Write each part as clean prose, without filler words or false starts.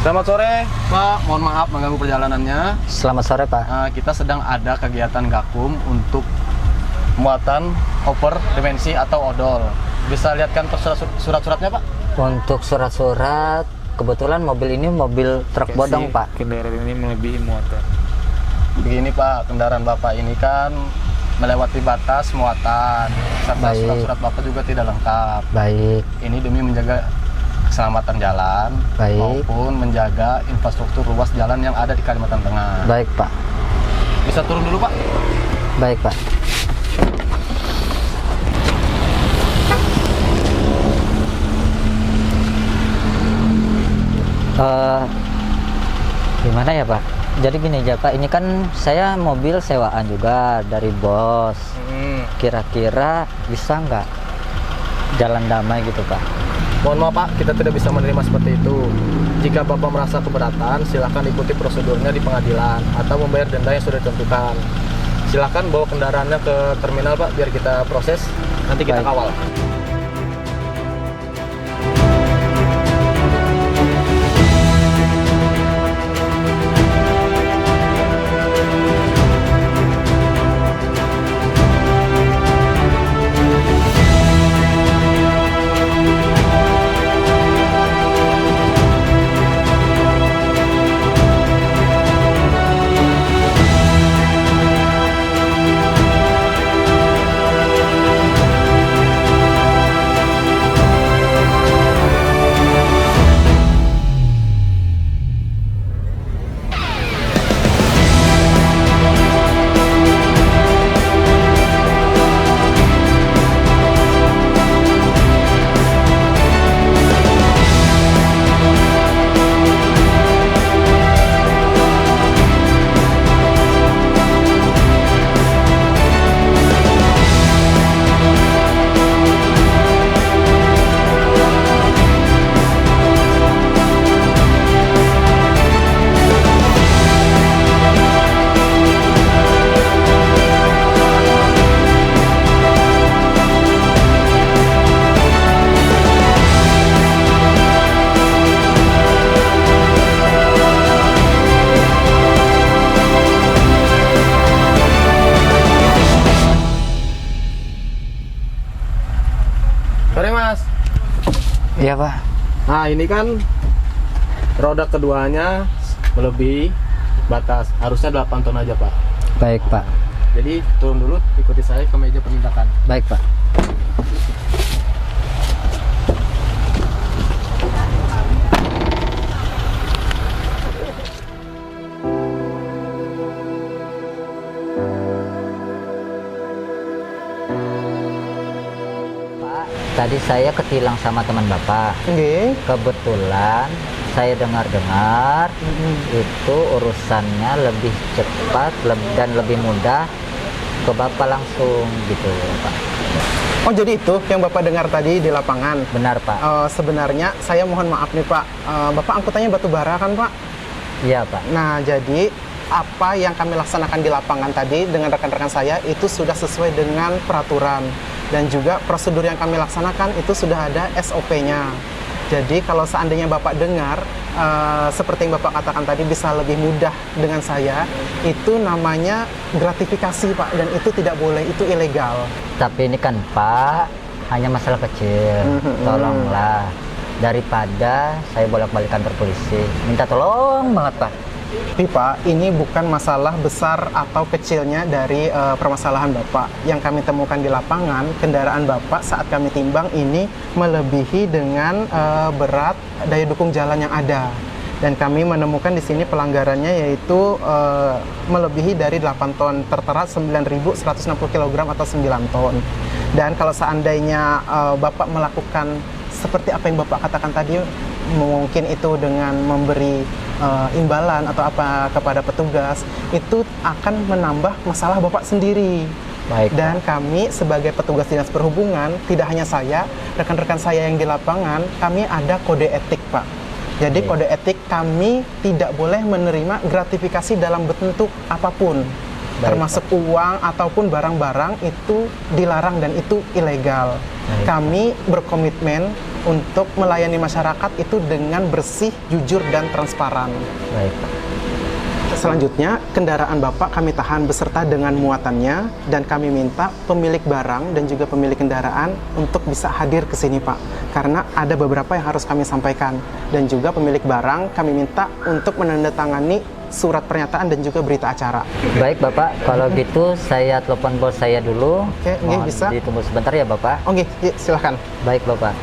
Selamat sore, Pak. Mohon maaf mengganggu perjalanannya. Selamat sore, Pak. Kita sedang ada kegiatan gakum untuk muatan over dimensi atau odol. Bisa lihatkan surat-suratnya, Pak? Untuk surat-surat, kebetulan mobil ini mobil truk bodong, Pak. Kendaraan ini melebihi muatan. Begini, Pak, kendaraan Bapak ini kan melewati batas muatan. Serta Baik. surat-surat Bapak juga tidak lengkap. Baik, Ini demi menjaga keselamatan jalan Baik. maupun menjaga infrastruktur ruas jalan yang ada di Kalimantan Tengah. baik, Pak. Bisa turun dulu, Pak? Baik, Pak. Gimana ya, Pak? Jadi gini aja, Pak. Ini kan saya mobil sewaan juga dari bos. Kira-kira bisa nggak jalan damai gitu, Pak? Mohon maaf, Pak, kita tidak bisa menerima seperti itu. Jika Bapak merasa keberatan, silakan ikuti prosedurnya di pengadilan atau membayar denda yang sudah ditentukan. Silakan bawa kendaraannya ke terminal, Pak, biar kita proses. Nanti kita Baik. kawal. Sore, Mas. Iya, Pak. Nah, ini kan roda keduanya melebihi batas. Harusnya 8 ton aja, Pak. Baik, Pak. Jadi turun dulu, ikuti saya ke meja penindakan. Baik, Pak. Pak, tadi saya ketilang sama teman Bapak. Nggih. Kebetulan saya dengar-dengar itu urusannya lebih cepat dan lebih mudah ke Bapak langsung gitu, Pak. Oh, jadi itu yang Bapak dengar tadi di lapangan. Benar, Pak? Sebenarnya saya mohon maaf nih, Pak. Bapak angkutannya batu bara kan, Pak? Iya, Pak. Nah, jadi apa yang kami laksanakan di lapangan tadi dengan rekan-rekan saya itu sudah sesuai dengan peraturan dan juga prosedur yang kami laksanakan itu sudah ada SOP-nya. Jadi kalau seandainya Bapak dengar seperti yang Bapak katakan tadi bisa lebih mudah dengan saya, itu namanya gratifikasi, Pak, dan itu tidak boleh, itu ilegal. Tapi ini kan, Pak, hanya masalah kecil. Tolonglah, daripada saya bolak-balik kantor polisi. Minta tolong banget, Pak. Tapi Pak, ini bukan masalah besar atau kecilnya dari permasalahan Bapak. Yang kami temukan di lapangan, kendaraan Bapak saat kami timbang ini melebihi dengan berat daya dukung jalan yang ada. Dan kami menemukan di sini pelanggarannya yaitu melebihi dari 8 ton, tertera 9.160 kg atau 9 ton. Dan kalau seandainya Bapak melakukan seperti apa yang Bapak katakan tadi, mungkin itu dengan memberi imbalan atau apa kepada petugas, itu akan menambah masalah Bapak sendiri. Baik, Dan kami sebagai petugas dinas perhubungan, tidak hanya saya, rekan-rekan saya yang di lapangan, kami ada kode etik, Pak. Jadi kode etik kami tidak boleh menerima gratifikasi dalam bentuk apapun. Termasuk uang ataupun barang-barang itu dilarang dan itu ilegal. Kami berkomitmen untuk melayani masyarakat itu dengan bersih, jujur, dan transparan. Baik. Selanjutnya, kendaraan Bapak kami tahan beserta dengan muatannya dan kami minta pemilik barang dan juga pemilik kendaraan untuk bisa hadir ke sini, Pak. Karena ada beberapa yang harus kami sampaikan. Dan juga pemilik barang kami minta untuk menandatangani surat pernyataan dan juga berita acara. Baik Bapak, kalau gitu saya telepon bos saya dulu. Oke, nggih, Mohon bisa. ditunggu sebentar ya Bapak. Oke, silahkan. Baik Bapak.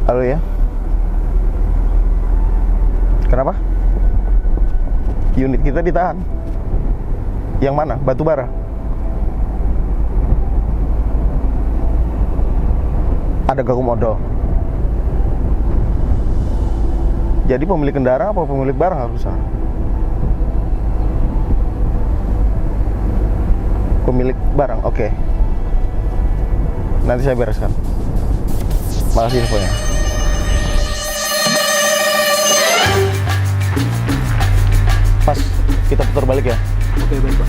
Halo ya. Kenapa? Unit kita ditahan. Yang mana? Batubara. Ada Gakumodol. Jadi pemilik kendaraan apa pemilik barang harus sana? Pemilik barang, oke. Nanti saya bereskan. Makasih infonya. Pas, kita putar balik ya. Oke, baik Pak.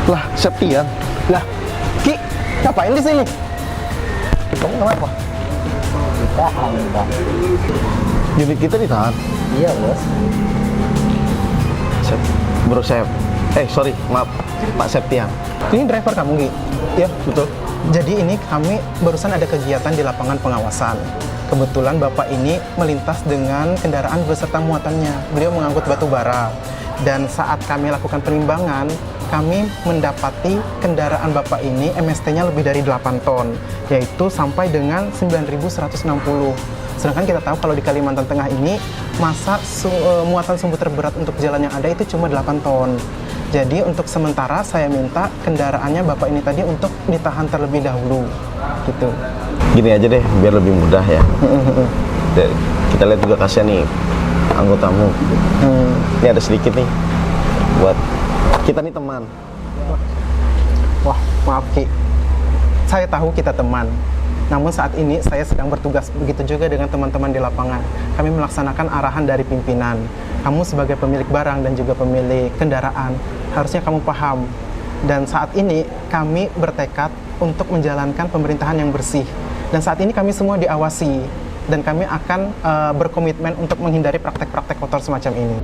Lah, Septian. Lah, Ki, ngapain di sini? Kamu kenapa? Ditahan Pak. Unit kita ditahan. Iya bos. Bro Sep. Sorry, maaf. Pak Septian. Ini driver kamu, Ki? Iya, betul. Jadi ini kami barusan ada kegiatan di lapangan pengawasan. Kebetulan Bapak ini melintas dengan kendaraan beserta muatannya. Beliau mengangkut batu bara. Dan saat kami lakukan penimbangan, kami mendapati kendaraan Bapak ini MST-nya lebih dari 8 ton, yaitu sampai dengan 9.160. Sedangkan kita tahu kalau di Kalimantan Tengah ini, muatan sumbu terberat untuk jalan yang ada itu cuma 8 ton. Jadi untuk sementara saya minta kendaraannya Bapak ini tadi untuk ditahan terlebih dahulu. Gitu. Gini aja deh, biar lebih mudah ya. Kita lihat juga kasihan nih anggotamu. Ini ada sedikit nih buat kita nih teman. Wah, maaf Ki. Saya tahu kita teman. Namun saat ini saya sedang bertugas, begitu juga dengan teman-teman di lapangan. Kami melaksanakan arahan dari pimpinan. Kamu sebagai pemilik barang dan juga pemilik kendaraan, harusnya kamu paham. Dan saat ini kami bertekad untuk menjalankan pemerintahan yang bersih. Dan saat ini kami semua diawasi. Dan kami akan berkomitmen untuk menghindari praktek-praktek kotor semacam ini.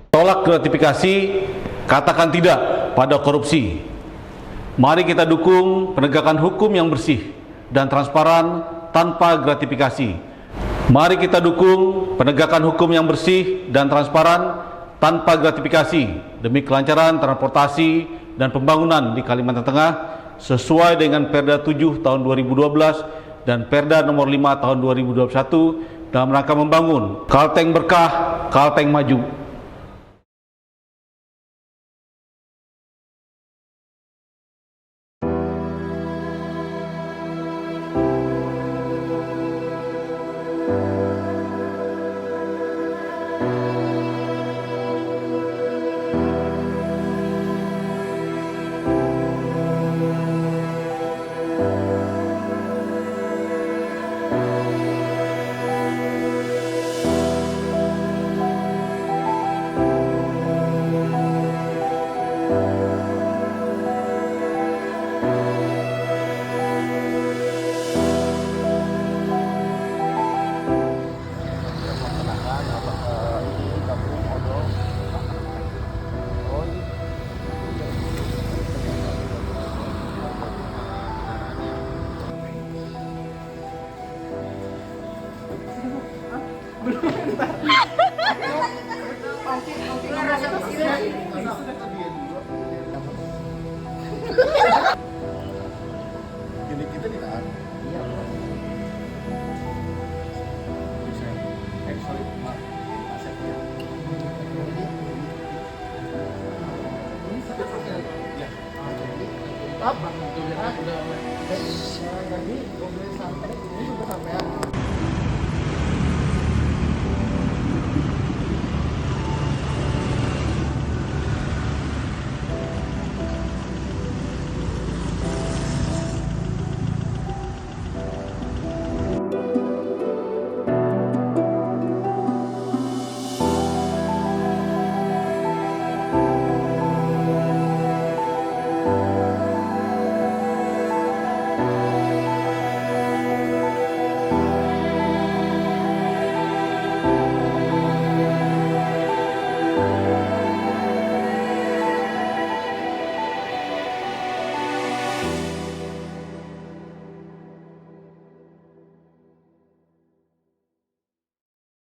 Tolak gratifikasi, katakan tidak pada korupsi. Mari kita dukung penegakan hukum yang bersih dan transparan tanpa gratifikasi. Mari kita dukung penegakan hukum yang bersih dan transparan tanpa gratifikasi demi kelancaran transportasi dan pembangunan di Kalimantan Tengah sesuai dengan Perda 7 tahun 2012 dan Perda nomor 5 tahun 2021 dalam rangka membangun Kalteng Berkah, Kalteng Maju. Unit kita ditahan. Iya bos. Sorry, maaf. Pak Septian. Apa? Jadi mobil santai ini juga sampai